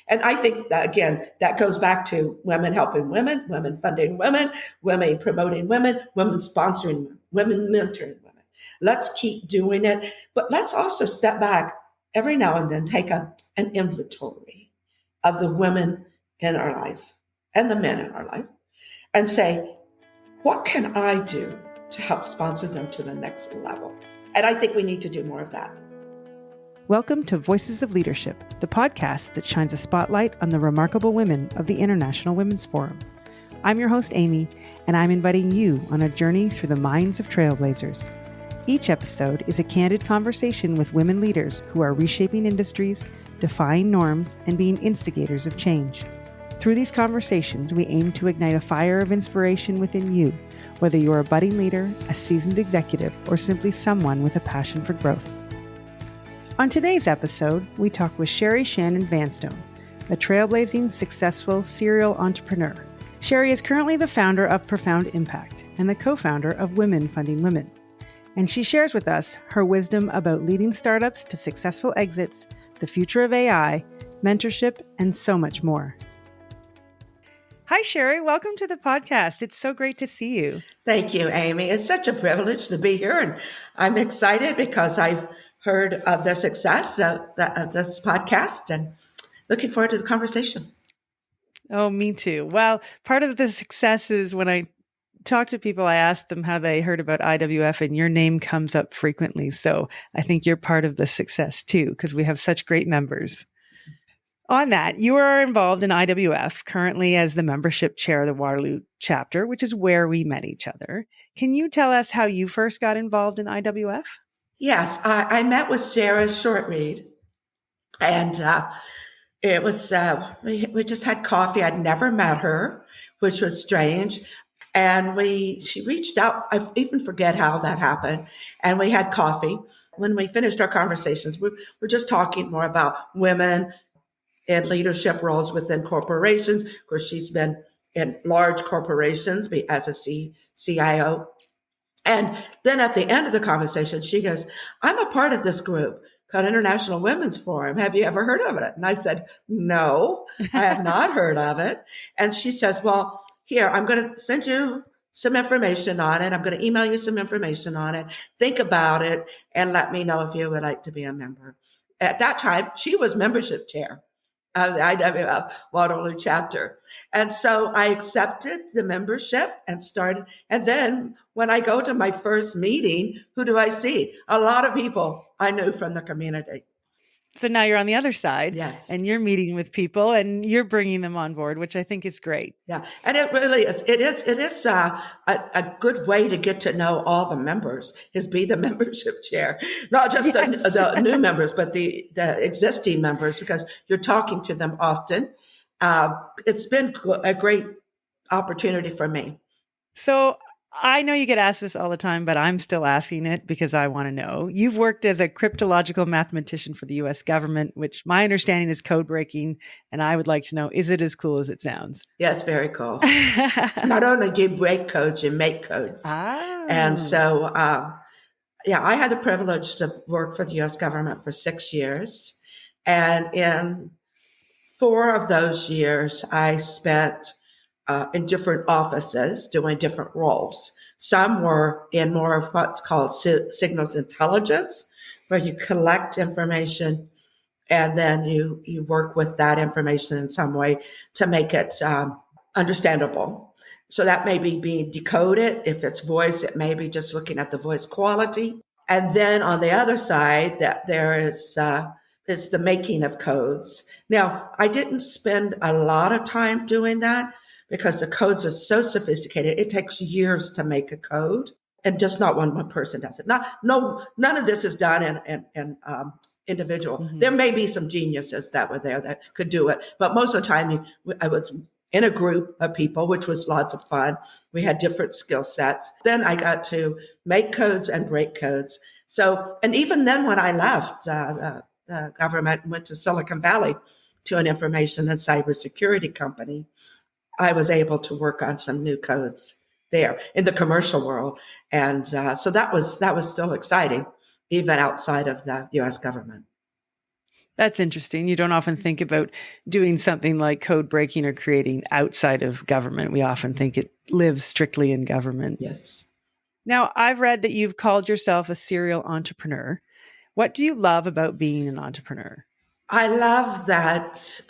And I think that, again, that goes back to women helping women, women funding women, women promoting women, women sponsoring women, mentoring women. Let's keep doing it. But let's also step back every now and then, take an inventory of the women in our life and the men in our life and say, what can I do to help sponsor them to the next level? And I think we need to do more of that. Welcome to Voices of Leadership, the podcast that shines a spotlight on the remarkable women of the International Women's Forum. I'm your host, Amy, and I'm inviting you on a journey through the minds of trailblazers. Each episode is a candid conversation with women leaders who are reshaping industries, defying norms, and being instigators of change. Through these conversations, we aim to ignite a fire of inspiration within you, whether you're a budding leader, a seasoned executive, or simply someone with a passion for growth. On today's episode, we talk with Sherry Shannon VanStone, a trailblazing, successful serial entrepreneur. Sherry is currently the founder of Profound Impact and the co-founder of Women Funding Women. And she shares with us her wisdom about leading startups to successful exits, the future of AI, mentorship, and so much more. Hi, Sherry. Welcome to the podcast. It's so great to see you. Thank you, Amy. It's such a privilege to be here. And I'm excited because I've heard of the success of this podcast and looking forward to the conversation. Oh, me too. Well, part of the success is when I talk to people, I ask them how they heard about IWF, and your name comes up frequently. So I think you're part of the success too, because we have such great members. On that, you are involved in IWF currently as the membership chair of the Waterloo chapter, which is where we met each other. Can you tell us how you first got involved in IWF? Yes, I met with Sarah Shortreed, and it was, we just had coffee. I'd never met her, which was strange. And she reached out. I even forget how that happened. And we had coffee. When we finished our conversations, we were just talking more about women in leadership roles within corporations. Of course, she's been in large corporations as a CIO. And then at the end of the conversation, she goes, I'm a part of this group called International Women's Forum. Have you ever heard of it? And I said, no, I have not heard of it. And she says, well, here, I'm going to send you some information on it. I'm going to email you some information on it. Think about it and let me know if you would like to be a member. At that time, she was membership chair of the IWF Waterloo chapter. And so I accepted the membership and started. And then when I go to my first meeting, who do I see? A lot of people I knew from the community. So now you're on the other side. Yes. And you're meeting with people and you're bringing them on board, which I think is great. Yeah. And it really is. It is a good way to get to know all the members, is be the membership chair, not just the new members, but the existing members, because you're talking to them often. It's been a great opportunity for me. So I know you get asked this all the time, but I'm still asking it because I want to know. You've worked as a cryptological mathematician for the U.S. government, which my understanding is code breaking. And I would like to know, is it as cool as it sounds? Yes, very cool. Not only do you break codes, you make codes. And so, I had the privilege to work for the U.S. government for 6 years. And in 4 of those years, I spent in different offices doing different roles. Some were in more of what's called signals intelligence, where you collect information and then you work with that information in some way to make it understandable. So that may be being decoded. If it's voice, it may be just looking at the voice quality. And then on the other side, that there is the making of codes. Now, I didn't spend a lot of time doing that, because the codes are so sophisticated. It takes years to make a code, and just not one person does it. None of this is done in individual. Mm-hmm. There may be some geniuses that were there that could do it, but most of the time I was in a group of people, which was lots of fun. We had different skill sets. Then I got to make codes and break codes. So, and even then when I left the government and went to Silicon Valley to an information and cybersecurity company, I was able to work on some new codes there in the commercial world. And so that was still exciting, even outside of the U.S. government. That's interesting. You don't often think about doing something like code breaking or creating outside of government. We often think it lives strictly in government. Yes. Now, I've read that you've called yourself a serial entrepreneur. What do you love about being an entrepreneur? I love that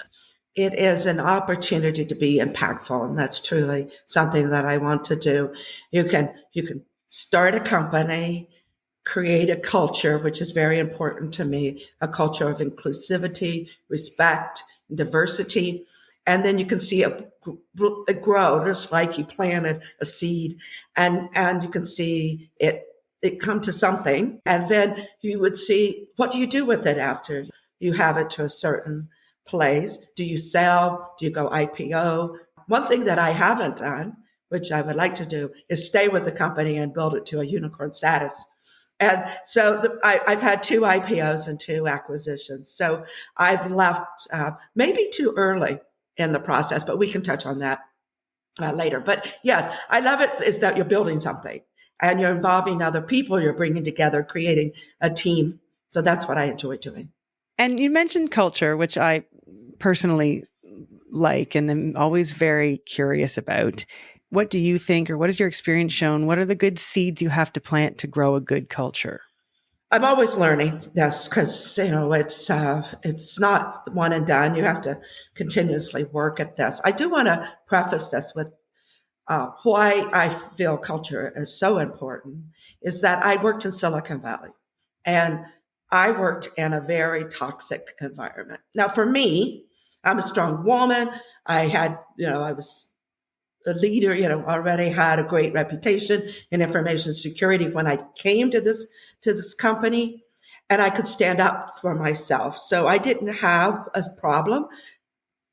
it is an opportunity to be impactful, and that's truly something that I want to do. You can start a company, create a culture, which is very important to me, a culture of inclusivity, respect, diversity. And then you can see it grow, just like you planted a seed, and you can see it come to something. And then you would see, what do you do with it after you have it to a certain place? Do you sell? Do you go IPO? One thing that I haven't done, which I would like to do, is stay with the company and build it to a unicorn status. And so I've had 2 IPOs and 2 acquisitions. So I've left maybe too early in the process, but we can touch on that later. But yes, I love it is that you're building something and you're involving other people, you're bringing together, creating a team. So that's what I enjoy doing. And you mentioned culture, which I personally like and am always very curious about. What do you think, or what has your experience shown? What are the good seeds you have to plant to grow a good culture? I'm always learning this because, it's not one and done. You have to continuously work at this. I do want to preface this with why I feel culture is so important is that I worked in Silicon Valley and I worked in a very toxic environment. Now, for me, I'm a strong woman. I was a leader, already had a great reputation in information security when I came to this company, and I could stand up for myself. So I didn't have a problem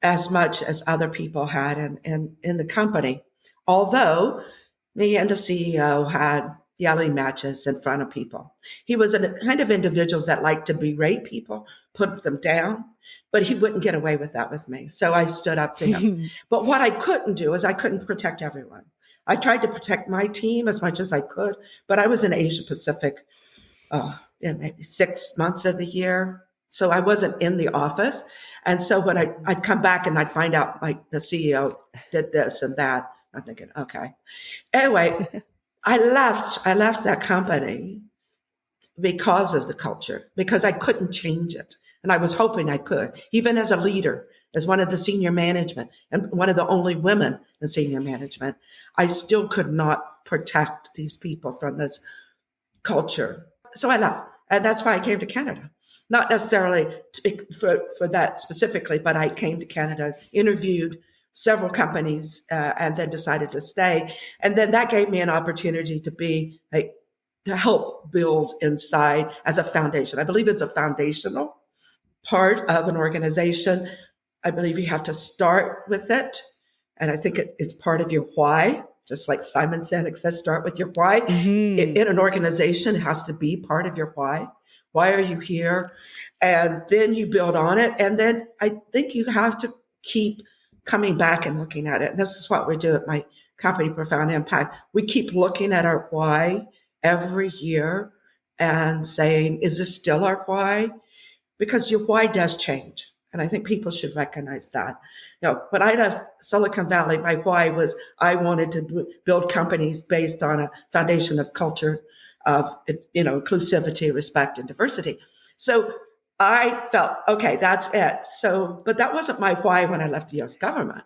as much as other people had in the company. Although me and the CEO had yelling matches in front of people. He was a kind of individual that liked to berate people, put them down, but he wouldn't get away with that with me. So I stood up to him. But what I couldn't do is I couldn't protect everyone. I tried to protect my team as much as I could, but I was in Asia Pacific maybe 6 months of the year. So I wasn't in the office. And so when I'd come back and I'd find out the CEO did this and that, I'm thinking, okay. Anyway, I left that company because of the culture, because I couldn't change it. And I was hoping I could, even as a leader, as one of the senior management and one of the only women in senior management, I still could not protect these people from this culture. So I left. And that's why I came to Canada. Not necessarily for that specifically, but I came to Canada, interviewed several companies, and then decided to stay. And then that gave me an opportunity to help build inside as a foundation. I believe it's a foundational part of an organization. I believe you have to start with it. And I think it's part of your why, just like Simon Sinek says, start with your why. Mm-hmm. In an organization, it has to be part of your why. Why are you here? And then you build on it. And then I think you have to keep coming back and looking at it. And this is what we do at my company, Profound Impact. We keep looking at our why every year and saying, is this still our why? Because your why does change. And I think people should recognize that. When I left Silicon Valley, my why was I wanted to build companies based on a foundation of culture, of inclusivity, respect, and diversity. So I felt, okay, that's it. So, but that wasn't my why when I left the U.S. government,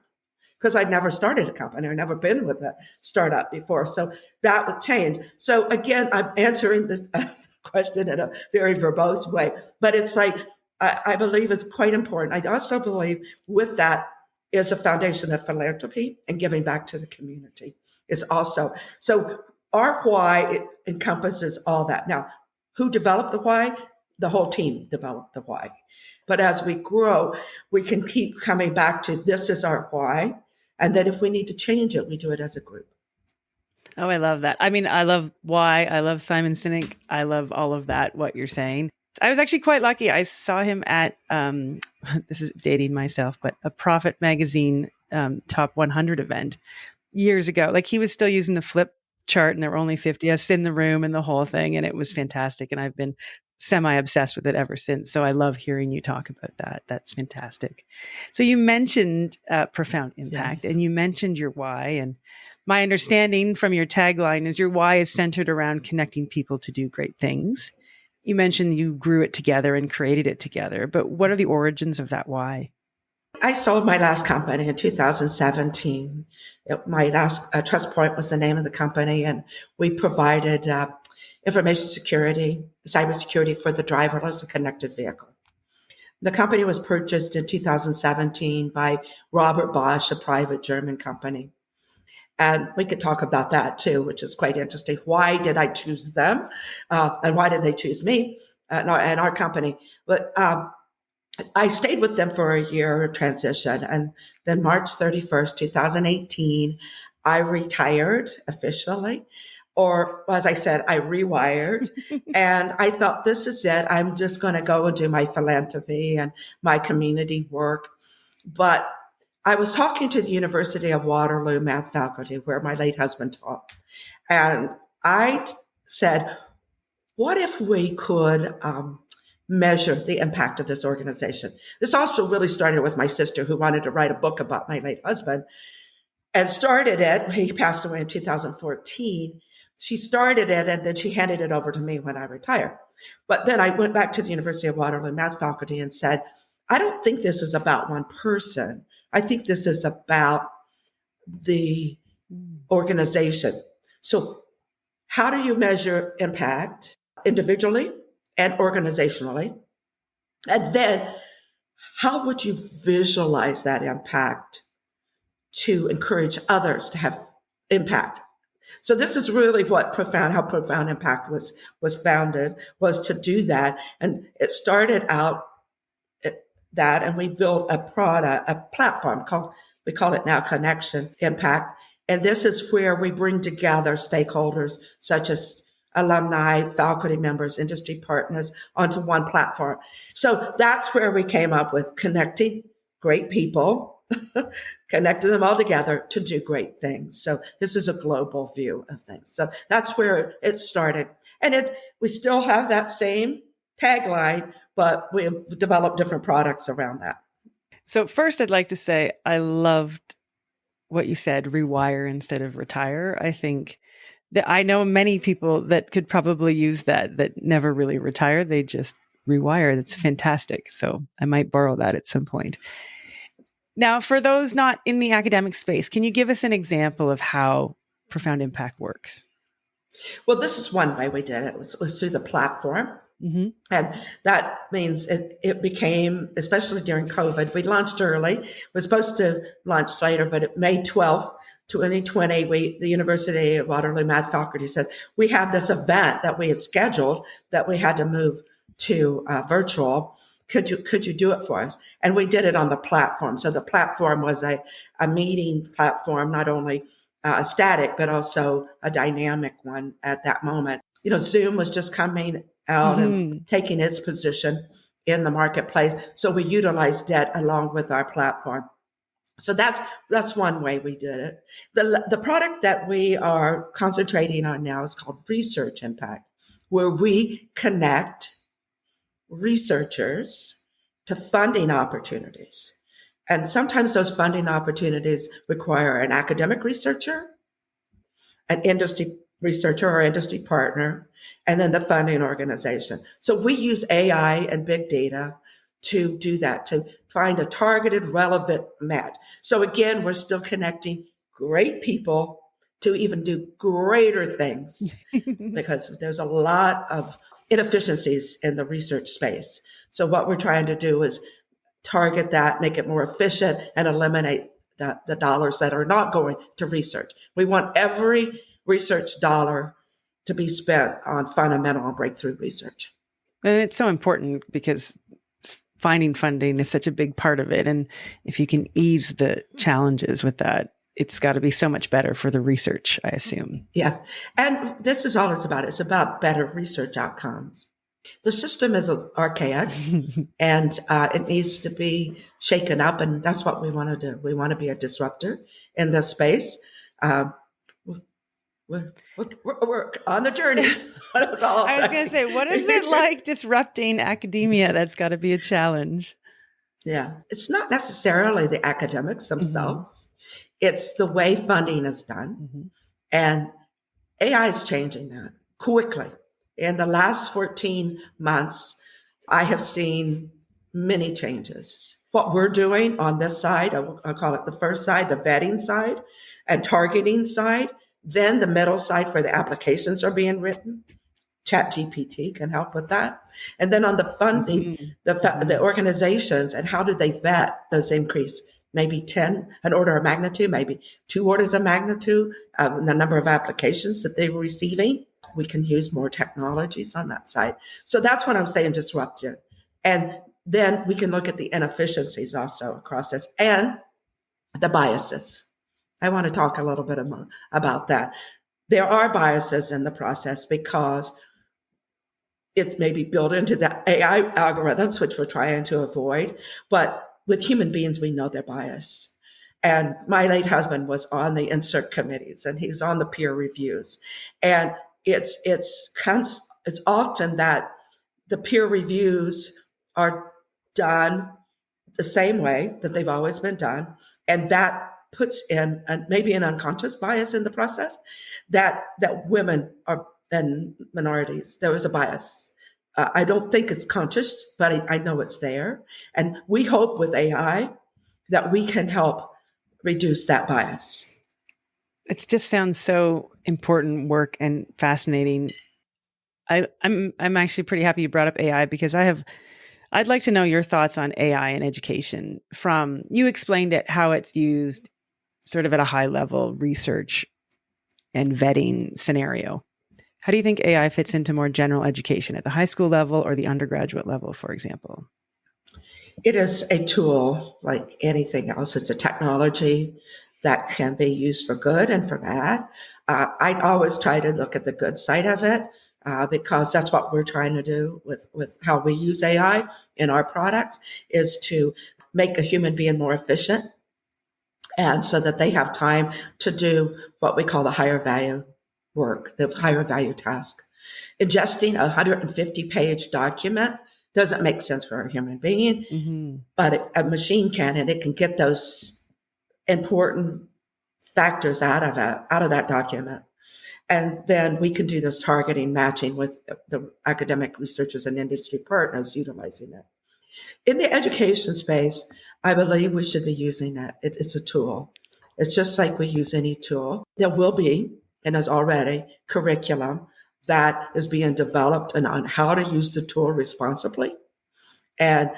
because I'd never started a company or never been with a startup before. So that would change. So again, I'm answering the question in a very verbose way, but it's like, I believe it's quite important. I also believe with that is a foundation of philanthropy and giving back to the community is also. So our why encompasses all that. Now, who developed the why? The whole team developed the why. But as we grow, we can keep coming back to this is our why. And then if we need to change it, we do it as a group. Oh, I love that. I mean, I love why. I love Simon Sinek. I love all of that, what you're saying. I was actually quite lucky. I saw him at, this is dating myself, but a Profit Magazine Top 100 event years ago. Like he was still using the flip chart and there were only 50 of us in the room and the whole thing. And it was fantastic. And I've been semi-obsessed with it ever since. So I love hearing you talk about that. That's fantastic. So you mentioned profound impact, Yes. and you mentioned your why. And my understanding from your tagline is your why is centered around connecting people to do great things. You mentioned you grew it together and created it together, but what are the origins of that why? I sold my last company in 2017. My last Trust Point was the name of the company, and we provided information security, cybersecurity for the driverless and connected vehicle. The company was purchased in 2017 by Robert Bosch, a private German company. And we could talk about that too, which is quite interesting. Why did I choose them? And why did they choose me and our company? But I stayed with them for a year of transition. And then March 31st, 2018, I retired officially. Or as I said, I rewired. And I thought, this is it. I'm just going to go and do my philanthropy and my community work. But I was talking to the University of Waterloo math faculty where my late husband taught. And I said, what if we could measure the impact of this organization? This also really started with my sister, who wanted to write a book about my late husband and started it. He passed away in 2014. She started it and then she handed it over to me when I retired. But then I went back to the University of Waterloo math faculty and said, I don't think this is about one person. I think this is about the organization. So how do you measure impact individually and organizationally? And then how would you visualize that impact to encourage others to have impact? So this is really how Profound Impact was founded, was to do that. And it started out that, and we built a platform we call it now Connection Impact. And this is where we bring together stakeholders such as alumni, faculty members, industry partners onto one platform. So that's where we came up with connecting great people, connecting them all together to do great things. So this is a global view of things. So that's where it started. And we still have that same tagline, but we've developed different products around that. So first, I'd like to say I loved what you said, rewire instead of retire. I think that I know many people that could probably use that never really retire. They just rewire. That's fantastic. So I might borrow that at some point. Now, for those not in the academic space, can you give us an example of how Profound Impact works? Well, this is one way we did it. It was through the platform. Mm-hmm. And that means it became, especially during COVID, we launched early. We're supposed to launch later, but May 12th, 2020, the University of Waterloo Math Faculty says, we have this event that we had scheduled that we had to move to virtual. Could you do it for us? And we did it on the platform. So the platform was a meeting platform, not only static, but also a dynamic one at that moment. Zoom was just coming out and taking its position in the marketplace. So we utilized that along with our platform. So that's one way we did it. The product that we are concentrating on now is called Research Impact, where we connect researchers to funding opportunities. And sometimes those funding opportunities require an academic researcher, an industry researcher or industry partner, and then the funding organization. So we use AI and big data to do that, to find a targeted, relevant match. So again, we're still connecting great people to even do greater things because there's a lot of inefficiencies in the research space. So what we're trying to do is target that, make it more efficient, and eliminate the dollars that are not going to research. We want every research dollar to be spent on fundamental and breakthrough research. And it's so important because finding funding is such a big part of it. And if you can ease the challenges with that, it's got to be so much better for the research, I assume. Yes. And this is all it's about. It's about better research outcomes. The system is archaic and it needs to be shaken up. And that's what we want to do. We want to be a disruptor in this space. we're on the journey. That's all I was going to say, what is it like disrupting academia? That's got to be a challenge. Yeah. It's not necessarily the academics themselves. It's the way funding is done. And AI is changing that quickly. In the last 14 months, I have seen many changes. What we're doing on this side, I'll call it the first side, the vetting side and targeting side, then the middle side where the applications are being written. ChatGPT can help with that. And then on the funding, the organizations and how do they vet those increase? Maybe 10, an order of magnitude, maybe 2 orders of magnitude, the number of applications that they were receiving. We can use more technologies on that side. So that's what I'm saying, disruption. And then we can look at the inefficiencies also across this and the biases. I want to talk a little bit about that. There are biases in the process because it may be built into the AI algorithms, which we're trying to avoid. But with human beings, we know they're biased. And my late husband was on the insert committees and he was on the peer reviews. And it's often that the peer reviews are done the same way that they've always been done. And that puts in maybe an unconscious bias in the process that women are and minorities. There is a bias. I don't think it's conscious, but I know it's there. And we hope with AI that we can help reduce that bias. It just sounds so important work and fascinating. I'm actually pretty happy you brought up AI because I'd like to know your thoughts on AI in education. From you explained it, how it's used sort of at a high level research and vetting scenario. How do you think AI fits into more general education at the high school level or the undergraduate level, for example? It is a tool like anything else. It's a technology that can be used for good and for bad. I always try to look at the good side of it because that's what we're trying to do with how we use AI in our products is to make a human being more efficient and so that they have time to do what we call the higher value work, the higher value task. Ingesting a 150-page document doesn't make sense for a human being, but a machine can, and it can get those important factors out of that document. And then we can do this targeting, matching with the academic researchers and industry partners utilizing it. In the education space, I believe we should be using it. It's a tool. It's just like we use any tool. There will be, and there's already, curriculum that is being developed and on how to use the tool responsibly. And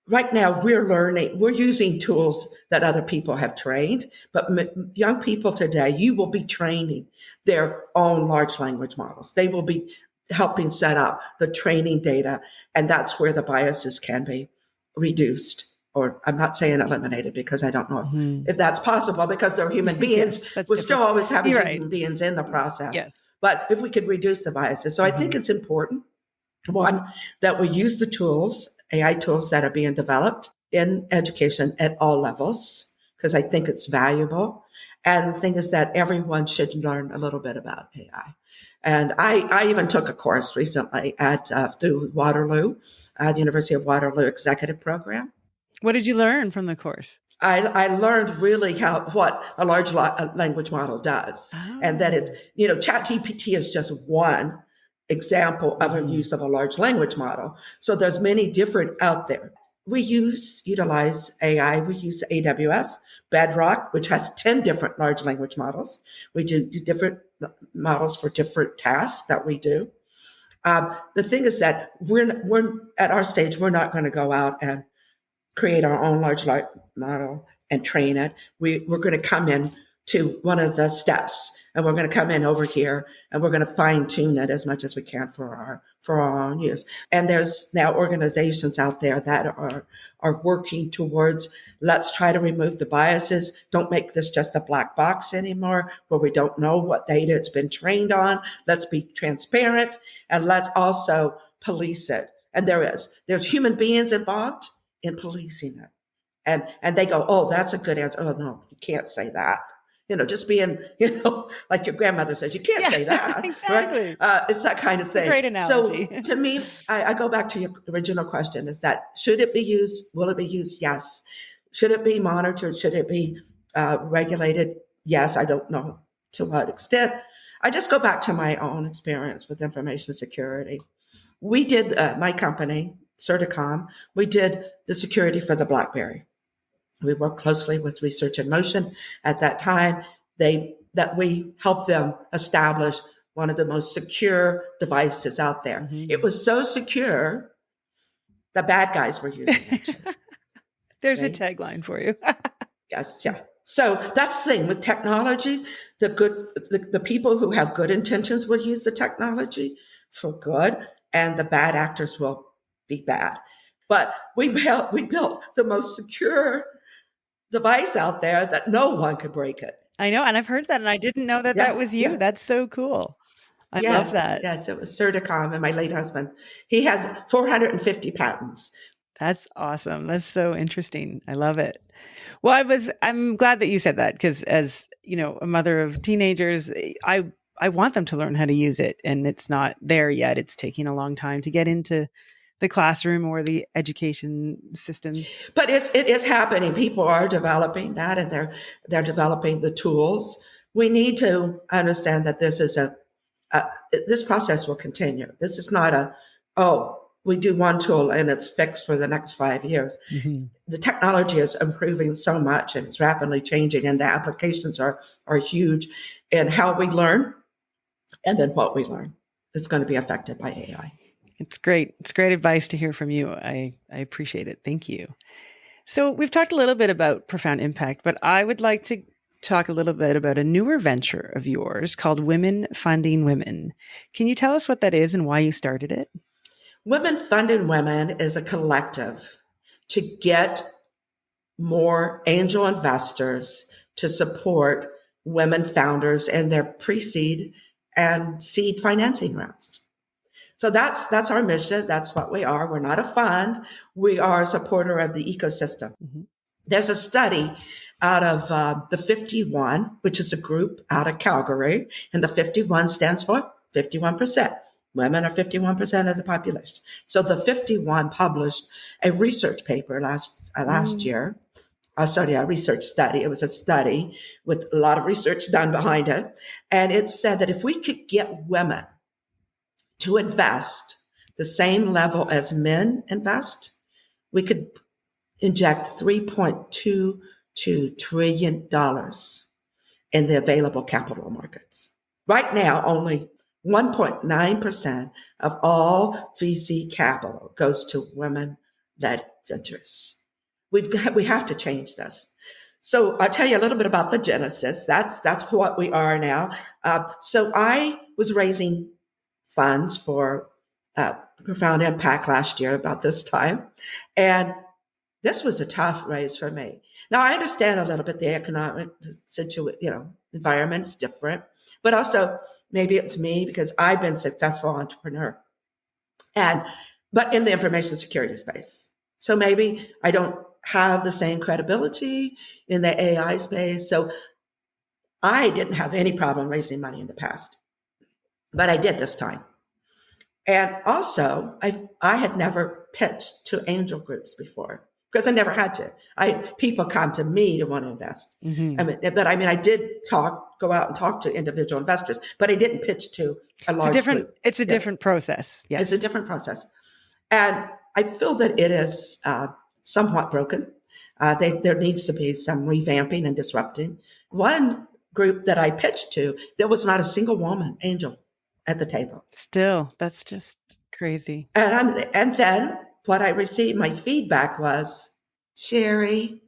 right now we're using tools that other people have trained, but young people today, you will be training their own large language models. They will be helping set up the training data. And that's where the biases can be reduced. Or I'm not saying eliminated because I don't know if that's possible because they're human beings. We're still always having human beings in the process. Yes. But if we could reduce the biases. So I think it's important, one, that we use the tools, AI tools that are being developed in education at all levels, because I think it's valuable. And the thing is that everyone should learn a little bit about AI. And I even took a course recently through Waterloo, the University of Waterloo Executive Program. What did you learn from the course? I learned really what a large language model does. And that it's, ChatGPT is just one example of a use of a large language model. So there's many different out there. We utilize AI. We use AWS, Bedrock, which has 10 different large language models. We do different models for different tasks that we do. The thing is that we're at our stage, we're not going to go out and create our own large language model and train it. We're going to come in to one of the steps, and we're going to come in over here, and we're going to fine tune it as much as we can for our own use. And there's now organizations out there that are working towards, let's try to remove the biases. Don't make this just a black box anymore where we don't know what data it's been trained on. Let's be transparent, and let's also police it. And there's human beings involved in policing it. And they go, oh, that's a good answer. Oh, no, you can't say that. just being, like your grandmother says, you can't say that, exactly. Right? It's that kind of thing. Great analogy. So to me, I go back to your original question: is that should it be used? Will it be used? Yes. Should it be monitored? Should it be regulated? Yes. I don't know to what extent. I just go back to my own experience with information security. We did my company, Certicom. We did the security for the BlackBerry. We worked closely with Research in Motion at that time. That we helped them establish one of the most secure devices out there. Mm-hmm. It was so secure, the bad guys were using it too. There's a tagline for you. Yes, yeah. So that's the thing with technology. The people who have good intentions will use the technology for good, and the bad actors will be bad. But we built the most secure device out there that no one could break it. I know, and I've heard that, and I didn't know that was you. Yeah. That's so cool. I love that. Yes, it was Certicom, and my late husband. He has 450 patents. That's awesome. That's so interesting. I love it. Well, I'm glad that you said that, because as a mother of teenagers, I want them to learn how to use it, and it's not there yet. It's taking a long time to get into the classroom or the education systems. But it is happening. People are developing that, and they're developing the tools. We need to understand that this is this process will continue. This is not we do one tool and it's fixed for the next 5 years. Mm-hmm. The technology is improving so much and it's rapidly changing, and the applications are huge in how we learn, and then what we learn is going to be affected by AI. It's great. It's great advice to hear from you. I appreciate it. Thank you. So we've talked a little bit about profound impact, but I would like to talk a little bit about a newer venture of yours called Women Funding Women. Can you tell us what that is and why you started it? Women Funding Women is a collective to get more angel investors to support women founders in their pre-seed and seed financing rounds. So that's our mission. That's what we are. We're not a fund. We are a supporter of the ecosystem. Mm-hmm. There's a study out of the 51, which is a group out of Calgary, and the 51 stands for 51%. Women are 51% of the population. So the 51 published a research paper last year. A research study. It was a study with a lot of research done behind it. And it said that if we could get women to invest the same level as men invest, we could inject $3.22 trillion in the available capital markets. Right now, only 1.9% of all VC capital goes to women-led ventures. We have to change this. So I'll tell you a little bit about the genesis. That's what we are now. So I was raising funds for Profound Impact last year about this time, and this was a tough raise for me. Now I understand a little bit the economic environment's different, but also maybe it's me because I've been a successful entrepreneur, but in the information security space. So maybe I don't have the same credibility in the AI space. So I didn't have any problem raising money in the past, but I did this time. And also, I had never pitched to angel groups before because I never had to. People come to me to want to invest. Mm-hmm. I did go out and talk to individual investors, but I didn't pitch to a large group. It's a different process. Yes. It's a different process. And I feel that it is somewhat broken. There needs to be some revamping and disrupting. One group that I pitched to, there was not a single woman angel at the table. Still, that's just crazy. And then what I received, my feedback was, Sherry,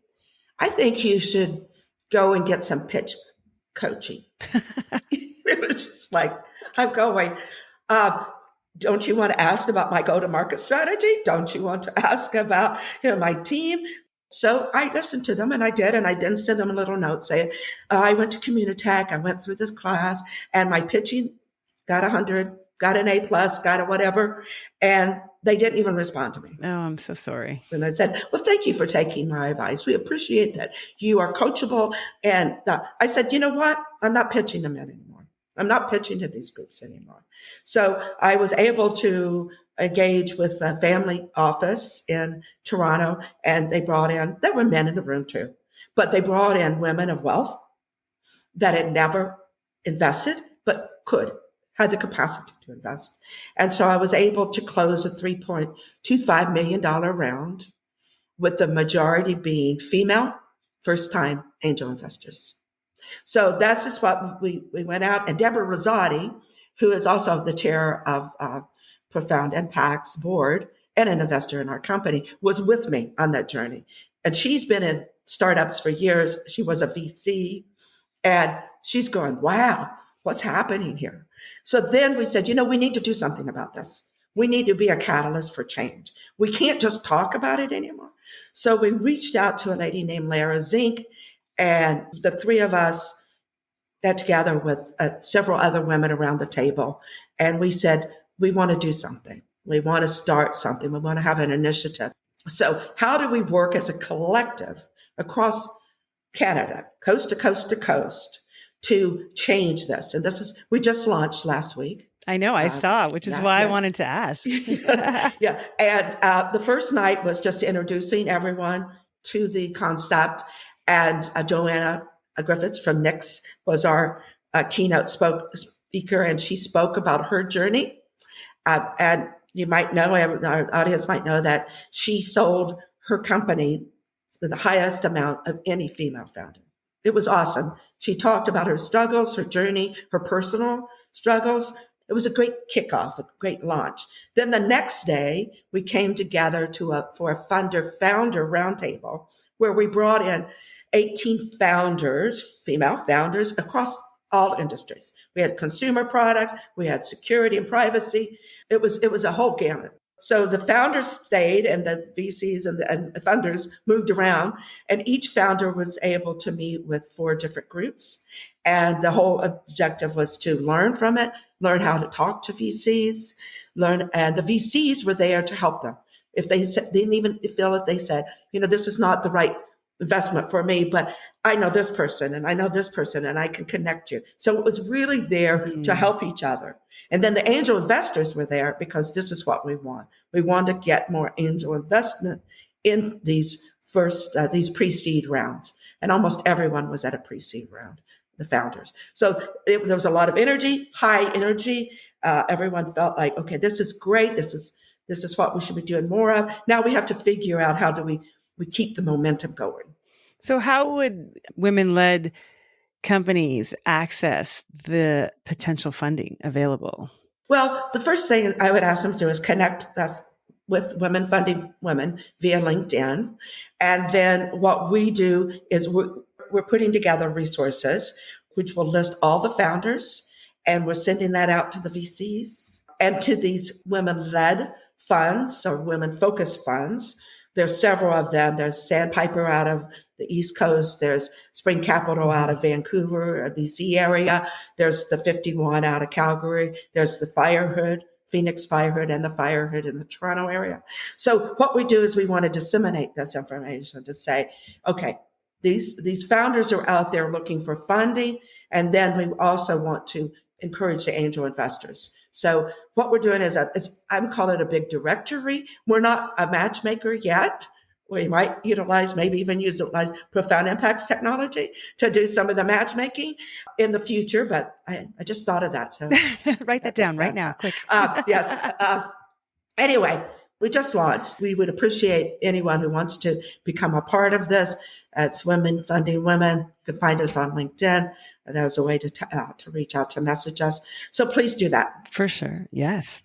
I think you should go and get some pitch coaching. It was just like, I'm going, don't you want to ask about my go-to-market strategy? Don't you want to ask about my team? So I listened to them, and I did, and I then sent them a little note saying, I went to Communitech, I went through this class, and my pitching got 100 got an A+, got a whatever. And they didn't even respond to me. Oh, I'm so sorry. And I said, well, thank you for taking my advice. We appreciate that you are coachable. And I said, you know what? I'm not pitching them in anymore. I'm not pitching to these groups anymore. So I was able to engage with a family office in Toronto, and they brought in, there were men in the room too, but they brought in women of wealth that had never invested, but had the capacity to invest. And so I was able to close a $3.25 million round, with the majority being female, first-time angel investors. So that's just what we went out. And Deborah Rosati, who is also the chair of Profound Impact's board and an investor in our company, was with me on that journey. And she's been in startups for years. She was a VC, and she's going, wow, what's happening here? So then we said, we need to do something about this. We need to be a catalyst for change. We can't just talk about it anymore. So we reached out to a lady named Lara Zink, and the three of us got together with several other women around the table. And we said, we want to do something. We want to start something. We want to have an initiative. So how do we work as a collective across Canada, coast to coast to coast, to change this? And we just launched last week. I know, I saw, which is why I wanted to ask. Yeah. And the first night was just introducing everyone to the concept. And Joanna Griffiths from Nix was our keynote speaker, and she spoke about her journey. And you might know, our audience might know, that she sold her company the highest amount of any female founder. It was awesome. She talked about her struggles, her journey, her personal struggles. It was a great kickoff, a great launch. Then the next day, we came together for a founder roundtable, where we brought in 18 founders, female founders, across all industries. We had consumer products, we had security and privacy. It was a whole gamut. So the founders stayed, and the VCs and the funders moved around, and each founder was able to meet with 4 different groups. And the whole objective was to learn from it, learn how to talk to VCs, and the VCs were there to help them. If they didn't even feel it, they said, this is not the right investment for me, but I know this person and I know this person and I can connect you. So it was really there to help each other. And then the angel investors were there because this is what we want. We want to get more angel investment in these these pre-seed rounds. And almost everyone was at a pre-seed round, the founders. So there was a lot of energy, high energy. Everyone felt like, okay, this is great. This is what we should be doing more of. Now we have to figure out, how do we keep the momentum going. So how would women-led companies access the potential funding available? Well, the first thing I would ask them to do is connect us with Women Funding Women via LinkedIn. And then what we do is we're putting together resources, which will list all the founders, and we're sending that out to the VCs and to these women-led funds or women-focused funds. There's several of them. There's Sandpiper out of the East Coast. There's Spring Capital out of Vancouver, BC area. There's the 51 out of Calgary. There's the Firehood, Phoenix Firehood, and the Firehood in the Toronto area. So what we do is we want to disseminate this information to say, okay, these founders are out there looking for funding. And then we also want to encourage the angel investors. So what we're doing is I'm calling it a big directory. We're not a matchmaker yet. We might maybe even utilize Profound Impacts technology to do some of the matchmaking in the future. But I just thought of that. So write that down right now, quick. Yes. Anyway, we just launched. We would appreciate anyone who wants to become a part of this. It's Women Funding Women. You can find us on LinkedIn. That was a way to reach out, to message us. So please do that. For sure. Yes.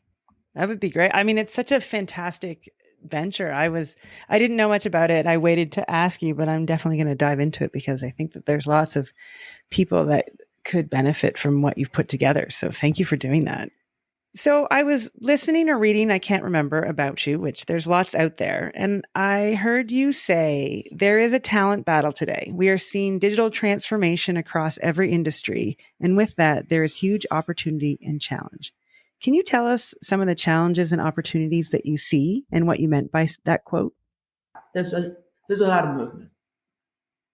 That would be great. I mean, it's such a fantastic venture. I didn't know much about it. I waited to ask you, but I'm definitely going to dive into it because I think that there's lots of people that could benefit from what you've put together. So thank you for doing that. So I was listening or reading, I can't remember, about you, which there's lots out there. And I heard you say there is a talent battle today. We are seeing digital transformation across every industry. And with that, there is huge opportunity and challenge. Can you tell us some of the challenges and opportunities that you see and what you meant by that quote? There's a lot of movement.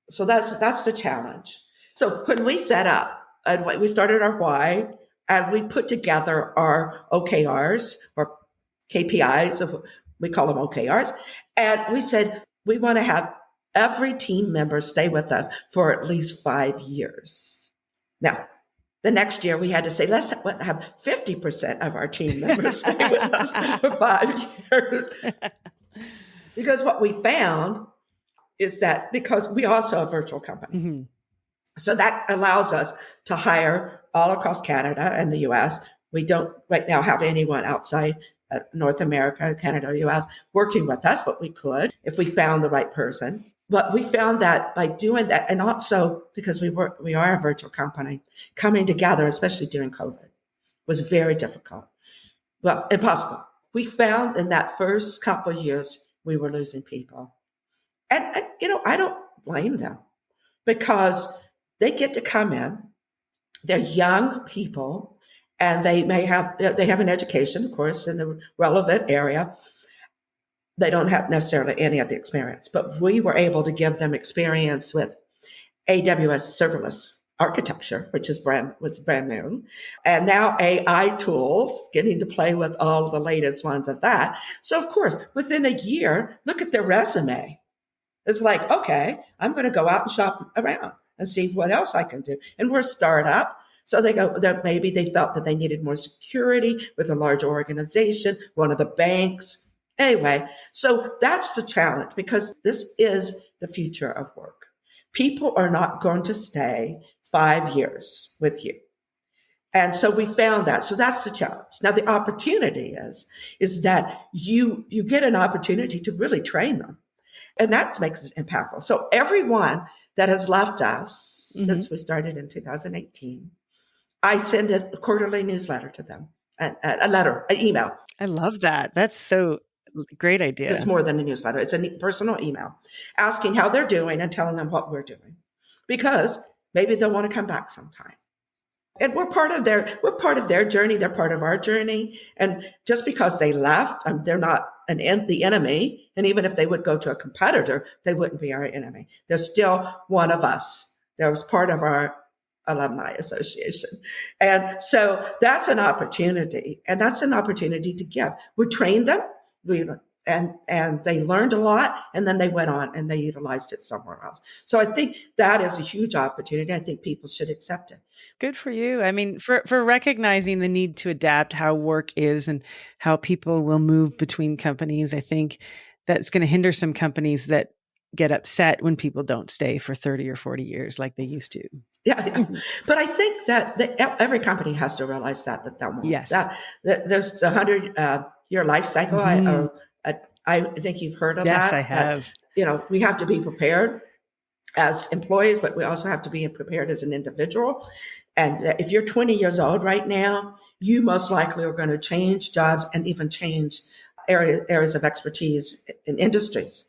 So that's the challenge. So when we set up, we started our why, and we put together our OKRs or KPIs, we call them OKRs, and we said we want to have every team member stay with us for at least 5 years. Now, the next year we had to say, let's have 50% of our team members stay with us for 5 years. Because what we found is that because we also a virtual company. Mm-hmm. So that allows us to hire all across Canada and the US. We don't right now have anyone outside North America, Canada, or US working with us, but we could if we found the right person. But we found that by doing that, and also because we are a virtual company, coming together, especially during COVID, was very difficult. Well, impossible. We found in that first couple of years, we were losing people. And I don't blame them because they get to come in, they're young people, and they have an education, of course, in the relevant area. They don't have necessarily any of the experience, but we were able to give them experience with AWS serverless architecture, which was brand new, and now AI tools, getting to play with all the latest ones of that. So, of course, within a year, look at their resume. It's like, okay, I'm going to go out and shop around and see what else I can do. And we're a startup. So they go that maybe they felt that they needed more security with a large organization, one of the banks. Anyway, so that's the challenge because this is the future of work. People are not going to stay 5 years with you. And so we found that. So that's the challenge. Now, the opportunity is that you get an opportunity to really train them. And that makes it impactful. So everyone that has left us since we started in 2018, I send a quarterly newsletter to them, an email. I love that. That's so great idea. It's more than a newsletter. It's a personal email asking how they're doing and telling them what we're doing because maybe they'll want to come back sometime. And we're part of their journey. They're part of our journey. And just because they left, they're not the enemy. And even if they would go to a competitor, they wouldn't be our enemy. They're still one of us. They're part of our alumni association. And so that's an opportunity. And that's an opportunity to give. We trained them. And they learned a lot, and then they went on and they utilized it somewhere else. So I think that is a huge opportunity. I think people should accept it. Good for you. I mean, for recognizing the need to adapt how work is and how people will move between companies. I think that's going to hinder some companies that get upset when people don't stay for 30 or 40 years like they used to. Yeah. But I think that every company has to realize that won't. Yes. That there's 100-year life cycle. I think you've heard of that. Yes, I have. That, we have to be prepared as employees, but we also have to be prepared as an individual. And if you're 20 years old right now, you most likely are going to change jobs and even change areas of expertise in industries.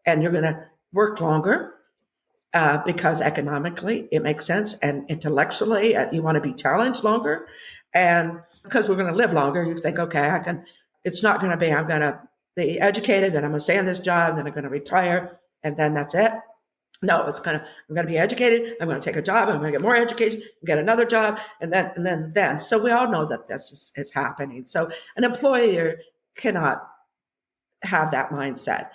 And you're going to work longer because economically it makes sense, and intellectually you want to be challenged longer. And because we're going to live longer, you think, okay, it's not going to be, I'm going to be educated, then I'm going to stay in this job, then I'm going to retire, and then that's it. No, I'm going to be educated, I'm going to take a job, I'm going to get more education, get another job, and then. So we all know that this is happening. So an employer cannot have that mindset.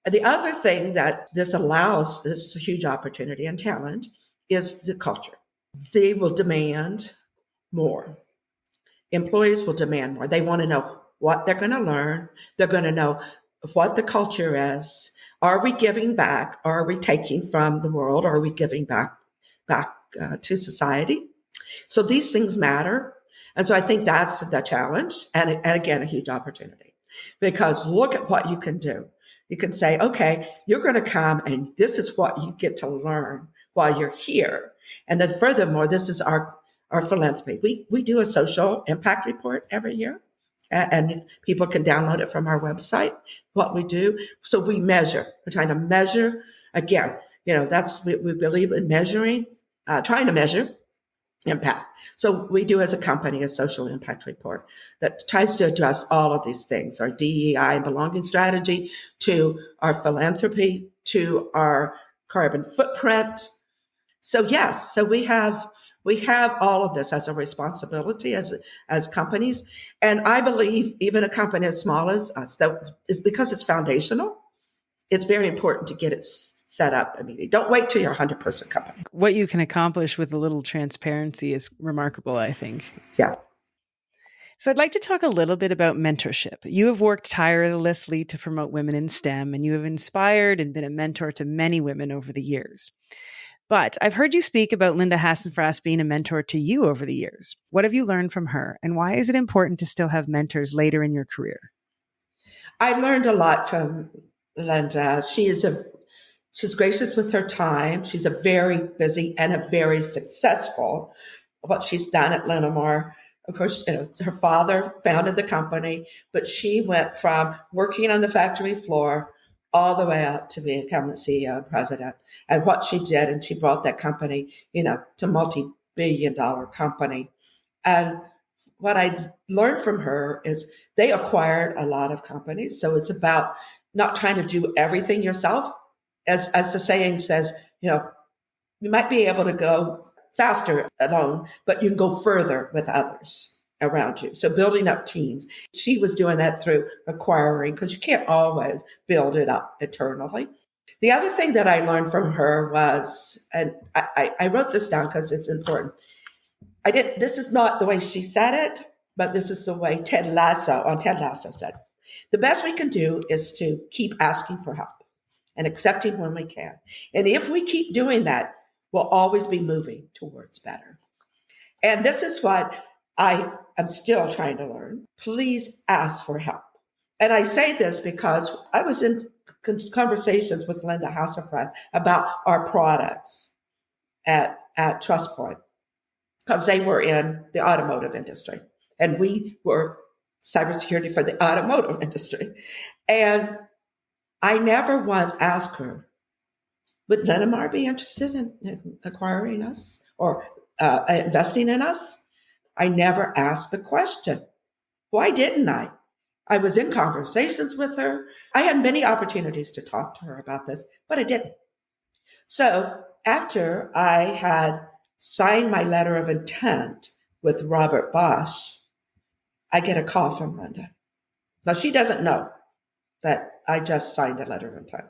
The other thing that this allows, this is a huge opportunity and talent, is the culture. They will demand more. Employees will demand more. They want to know what they're going to learn. They're going to know what the culture is. Are we giving back? Are we taking from the world? Are we giving back to society? So these things matter. And so I think that's the challenge. And again, a huge opportunity, because look at what you can do. You can say, okay, you're going to come and this is what you get to learn while you're here. And then furthermore, this is our philanthropy. We do a social impact report every year, and people can download it from our website, what we do. So we measure. We're trying to measure. Again, we believe in measuring, trying to measure impact. So we do as a company a social impact report that tries to address all of these things, our DEI and belonging strategy, to our philanthropy, to our carbon footprint. So yes, so we have all of this as a responsibility as companies. And I believe even a company as small as us, that is because it's foundational, it's very important to get it set up. I mean, don't wait till you're a 100-person company. What you can accomplish with a little transparency is remarkable, I think. Yeah. So I'd like to talk a little bit about mentorship. You have worked tirelessly to promote women in STEM, and you have inspired and been a mentor to many women over the years. But I've heard you speak about Linda Hassenfratz being a mentor to you over the years. What have you learned from her, and why is it important to still have mentors later in your career? I learned a lot from Linda. She's gracious with her time. She's a very busy and a very successful. What she's done at Linamar. Of course, her father founded the company, but she went from working on the factory floor all the way up to becoming the CEO and president. And what she did, and she brought that company, to multi-billion-dollar company. And what I learned from her is they acquired a lot of companies. So it's about not trying to do everything yourself. As the saying says, you might be able to go faster alone, but you can go further with others around you. So building up teams. She was doing that through acquiring, because you can't always build it up internally. The other thing that I learned from her was, and I wrote this down because it's important. This is not the way she said it, but this is the way Ted Lasso said. The best we can do is to keep asking for help and accepting when we can. And if we keep doing that, we'll always be moving towards better. And this is what I am still trying to learn. Please ask for help. And I say this because I was in conversations with Linda Hassenfratz about our products at TrustPoint, because they were in the automotive industry and we were cybersecurity for the automotive industry. And I never once asked her, would Linamar be interested in acquiring us or investing in us? I never asked the question. Why didn't I? I was in conversations with her. I had many opportunities to talk to her about this, but I didn't. So after I had signed my letter of intent with Robert Bosch, I get a call from Linda. Now, she doesn't know that I just signed a letter of intent.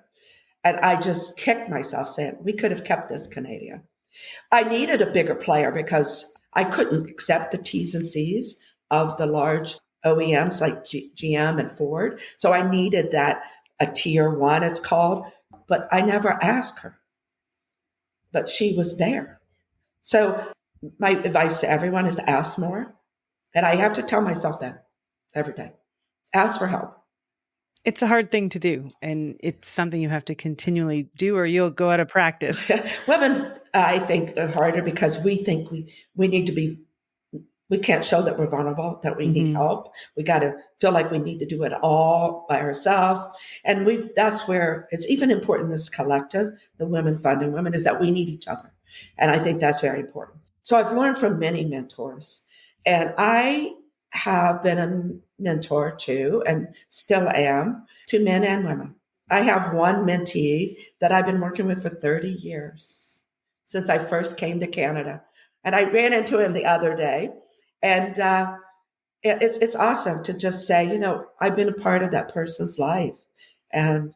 And I just kicked myself saying, we could have kept this Canadian. I needed a bigger player because I couldn't accept the T's and C's of the large OEMs like GM and Ford. So I needed a tier one, it's called, but I never asked her. But she was there. So my advice to everyone is to ask more. And I have to tell myself that every day. Ask for help. It's a hard thing to do, and it's something you have to continually do or you'll go out of practice. Women, I think, are harder because we think we need to be, we can't show that we're vulnerable, that we need help. We got to feel like we need to do it all by ourselves. And that's where it's even important, this collective, the Women Funding Women, is that we need each other. And I think that's very important. So I've learned from many mentors, and I have been a mentor to, and still am, to men and women. I have one mentee that I've been working with for 30 years, since I first came to Canada. And I ran into him the other day, and it's awesome to just say, I've been a part of that person's life. And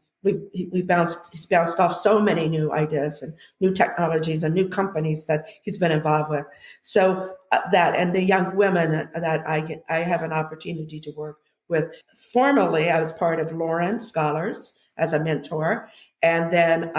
he's bounced off so many new ideas and new technologies and new companies that he's been involved with. So that, and the young women that I have an opportunity to work with. Formerly, I was part of Lauren Scholars as a mentor, and then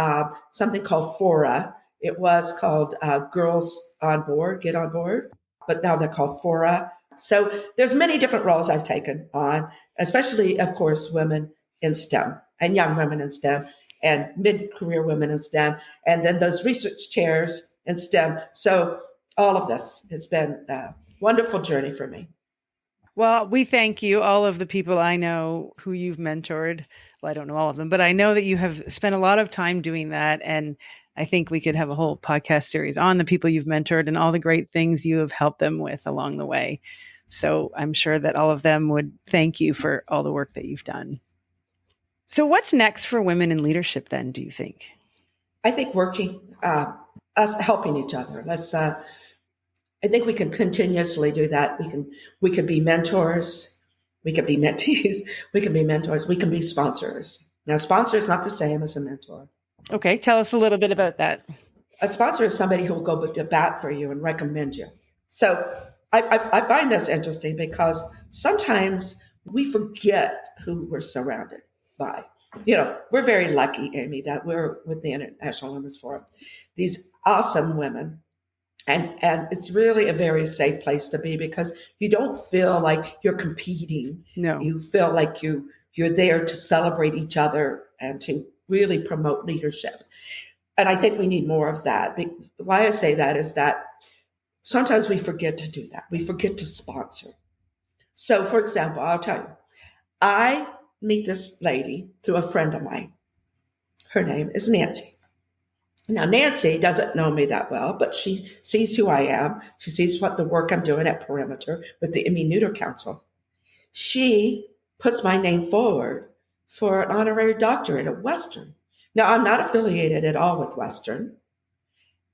something called Fora. It was called Girls on Board, Get on Board, but now they're called Fora. So there's many different roles I've taken on, especially, of course, women in STEM and young women in STEM and mid-career women in STEM, and then those research chairs in STEM. So all of this has been a wonderful journey for me. Well, we thank you, all of the people I know who you've mentored. Well, I don't know all of them, but I know that you have spent a lot of time doing that. And I think we could have a whole podcast series on the people you've mentored and all the great things you have helped them with along the way. So I'm sure that all of them would thank you for all the work that you've done. So what's next for women in leadership then, do you think? I think working, us helping each other. I think we can continuously do that. We can be mentors. We can be mentees. We can be mentors. We can be sponsors. Now, sponsor is not the same as a mentor. Okay. Tell us a little bit about that. A sponsor is somebody who will go to bat for you and recommend you. So I find this interesting because sometimes we forget who we're surrounded by. We're very lucky, Amy, that we're with the International Women's Forum. These awesome women. And it's really a very safe place to be because you don't feel like you're competing. No. You feel like you're there to celebrate each other and to really promote leadership. And I think we need more of that. Why I say that is that sometimes we forget to do that. We forget to sponsor. So, for example, I'll tell you, I meet this lady through a friend of mine. Her name is Nancy. Now, Nancy doesn't know me that well, but she sees who I am. She sees what the work I'm doing at Perimeter with the Emmy Neuter Council. She puts my name forward for an honorary doctorate at Western. Now, I'm not affiliated at all with Western.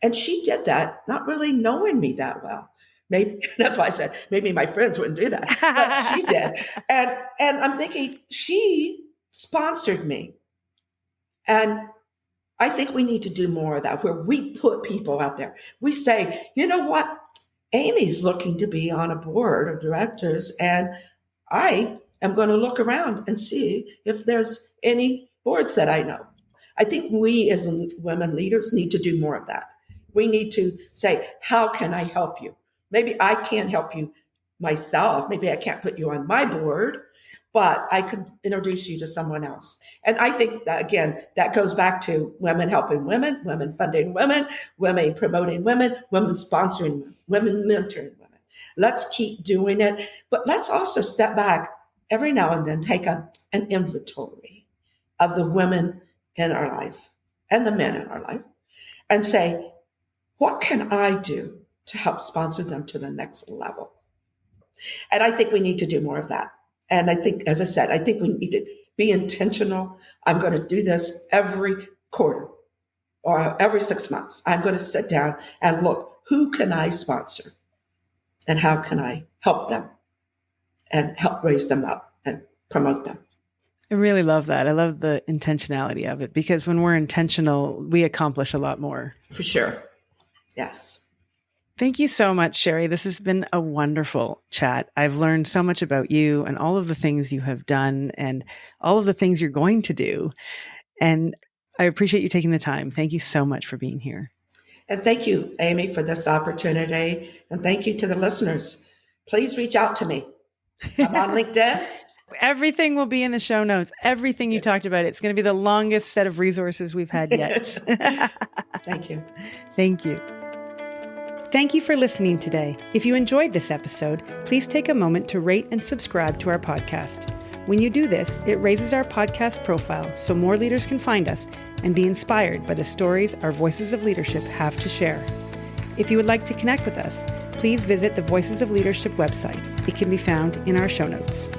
And she did that, not really knowing me that well. Maybe that's why I said maybe my friends wouldn't do that, but she did. And I'm thinking she sponsored me. And I think we need to do more of that, where we put people out there. We say, you know what? Amy's looking to be on a board of directors, and I am going to look around and see if there's any boards that I know. I think we as women leaders need to do more of that. We need to say, how can I help you? Maybe I can't help you myself. Maybe I can't put you on my board, but I could introduce you to someone else. And I think that, again, that goes back to women helping women, women funding women, women promoting women, women sponsoring women, mentoring women. Let's keep doing it. But let's also step back every now and then, take an inventory of the women in our life and the men in our life and say, what can I do to help sponsor them to the next level? And I think we need to do more of that. And I think, as I said, I think we need to be intentional. I'm going to do this every quarter or every 6 months. I'm going to sit down and look, who can I sponsor and how can I help them and help raise them up and promote them? I really love that. I love the intentionality of it, because when we're intentional, we accomplish a lot more. For sure. Yes. Thank you so much, Sherry. This has been a wonderful chat. I've learned so much about you and all of the things you have done and all of the things you're going to do. And I appreciate you taking the time. Thank you so much for being here. And thank you, Amy, for this opportunity. And thank you to the listeners. Please reach out to me. I'm on LinkedIn. Everything will be in the show notes. Everything you talked about. It's going to be the longest set of resources we've had yet. Thank you. Thank you. Thank you for listening today. If you enjoyed this episode, please take a moment to rate and subscribe to our podcast. When you do this, it raises our podcast profile so more leaders can find us and be inspired by the stories our Voices of Leadership have to share. If you would like to connect with us, please visit the Voices of Leadership website. It can be found in our show notes.